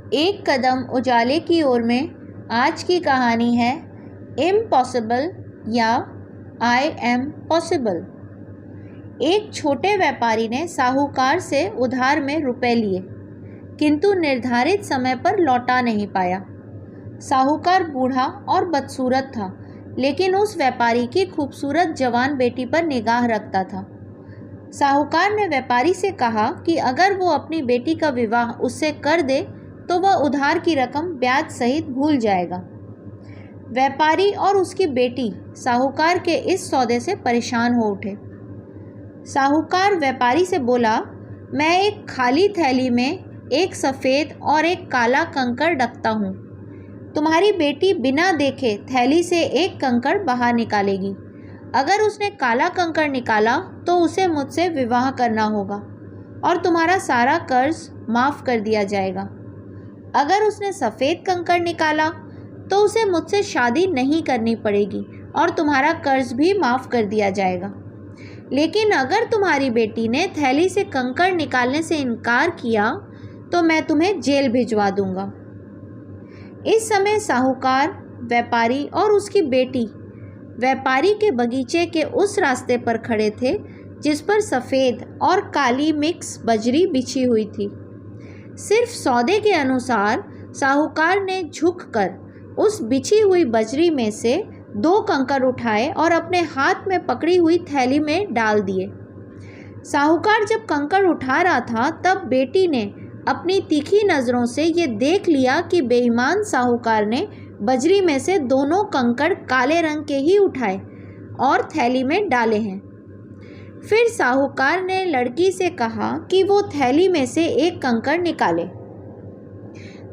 एक कदम उजाले की ओर में आज की कहानी है इम्पॉसिबल या आई एम पॉसिबल। एक छोटे व्यापारी ने साहूकार से उधार में रुपए लिए, किंतु निर्धारित समय पर लौटा नहीं पाया। साहूकार बूढ़ा और बदसूरत था, लेकिन उस व्यापारी की खूबसूरत जवान बेटी पर निगाह रखता था। साहूकार ने व्यापारी से कहा कि अगर वो अपनी बेटी का विवाह उससे कर दे तो वह उधार की रकम ब्याज सहित भूल जाएगा। व्यापारी और उसकी बेटी साहूकार के इस सौदे से परेशान हो उठे। साहूकार व्यापारी से बोला, मैं एक खाली थैली में एक सफ़ेद और एक काला कंकड़ रखता हूँ। तुम्हारी बेटी बिना देखे थैली से एक कंकड़ बाहर निकालेगी। अगर उसने काला कंकड़ निकाला तो उसे मुझसे विवाह करना होगा और तुम्हारा सारा कर्ज माफ़ कर दिया जाएगा। अगर उसने सफ़ेद कंकड़ निकाला तो उसे मुझसे शादी नहीं करनी पड़ेगी और तुम्हारा कर्ज भी माफ़ कर दिया जाएगा। लेकिन अगर तुम्हारी बेटी ने थैली से कंकड़ निकालने से इनकार किया तो मैं तुम्हें जेल भिजवा दूंगा। इस समय साहूकार, व्यापारी और उसकी बेटी व्यापारी के बगीचे के उस रास्ते पर खड़े थे जिस पर सफ़ेद और काली मिक्स बजरी बिछी हुई थी। सिर्फ सौदे के अनुसार साहूकार ने झुककर उस बिछी हुई बजरी में से 2 कंकड़ उठाए और अपने हाथ में पकड़ी हुई थैली में डाल दिए। साहूकार जब कंकड़ उठा रहा था तब बेटी ने अपनी तीखी नज़रों से ये देख लिया कि बेईमान साहूकार ने बजरी में से दोनों कंकड़ काले रंग के ही उठाए और थैली में डाले हैं। फिर साहूकार ने लड़की से कहा कि वो थैली में से एक कंकड़ निकाले।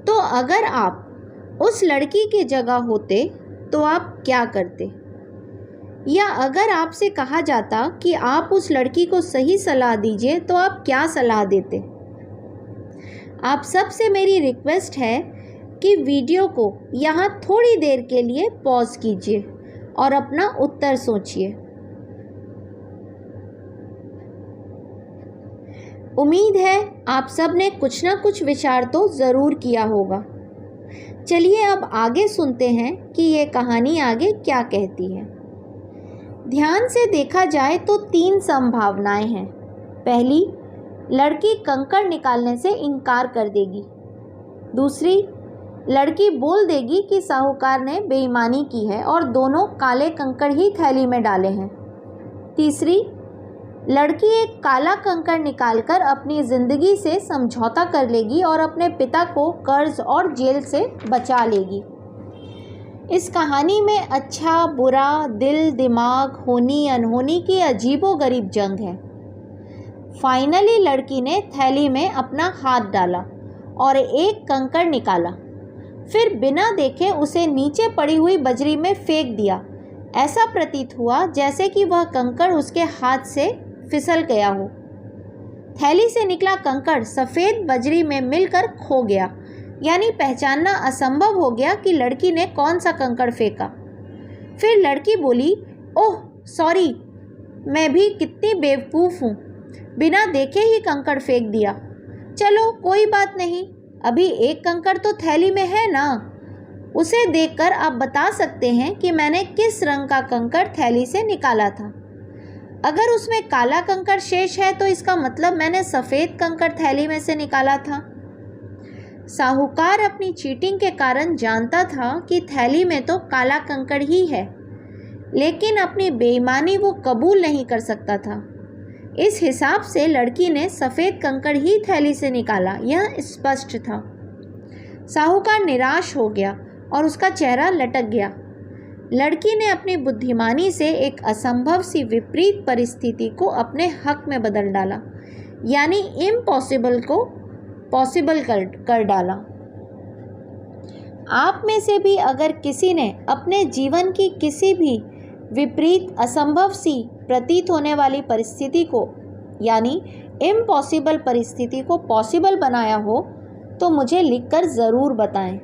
तो अगर आप उस लड़की की जगह होते तो आप क्या करते? या अगर आपसे कहा जाता कि आप उस लड़की को सही सलाह दीजिए तो आप क्या सलाह देते? आप सबसे मेरी रिक्वेस्ट है कि वीडियो को यहाँ थोड़ी देर के लिए पॉज कीजिए और अपना उत्तर सोचिए। उम्मीद है आप सब ने कुछ ना कुछ विचार तो ज़रूर किया होगा। चलिए अब आगे सुनते हैं कि ये कहानी आगे क्या कहती है। ध्यान से देखा जाए तो 3 संभावनाएं हैं। पहली, लड़की कंकड़ निकालने से इनकार कर देगी। दूसरी, लड़की बोल देगी कि साहूकार ने बेईमानी की है और दोनों काले कंकड़ ही थैली में डाले हैं। तीसरी, लड़की एक काला कंकड़ निकालकर अपनी ज़िंदगी से समझौता कर लेगी और अपने पिता को कर्ज और जेल से बचा लेगी। इस कहानी में अच्छा बुरा, दिल दिमाग, होनी अनहोनी की अजीबोगरीब जंग है। फाइनली लड़की ने थैली में अपना हाथ डाला और एक कंकड़ निकाला, फिर बिना देखे उसे नीचे पड़ी हुई बजरी में फेंक दिया। ऐसा प्रतीत हुआ जैसे कि वह कंकड़ उसके हाथ से फिसल गया हो। थैली से निकला कंकड़ सफ़ेद बजरी में मिलकर खो गया, यानी पहचानना असंभव हो गया कि लड़की ने कौन सा कंकड़ फेंका। फिर लड़की बोली, ओह सॉरी, मैं भी कितनी बेवकूफ़ हूँ, बिना देखे ही कंकड़ फेंक दिया। चलो कोई बात नहीं, अभी एक कंकड़ तो थैली में है ना, उसे देखकर आप बता सकते हैं कि मैंने किस रंग का कंकड़ थैली से निकाला था। अगर उसमें काला कंकड़ शेष है तो इसका मतलब मैंने सफ़ेद कंकड़ थैली में से निकाला था। साहूकार अपनी चीटिंग के कारण जानता था कि थैली में तो काला कंकड़ ही है, लेकिन अपनी बेईमानी वो कबूल नहीं कर सकता था। इस हिसाब से लड़की ने सफ़ेद कंकड़ ही थैली से निकाला, यह स्पष्ट था। साहूकार निराश हो गया और उसका चेहरा लटक गया। लड़की ने अपनी बुद्धिमानी से एक असंभव सी विपरीत परिस्थिति को अपने हक में बदल डाला, यानी इम्पॉसिबल को पॉसिबल कर डाला। आप में से भी अगर किसी ने अपने जीवन की किसी भी विपरीत असंभव सी प्रतीत होने वाली परिस्थिति को, यानी इम्पॉसिबल परिस्थिति को पॉसिबल बनाया हो तो मुझे लिखकर ज़रूर बताएं।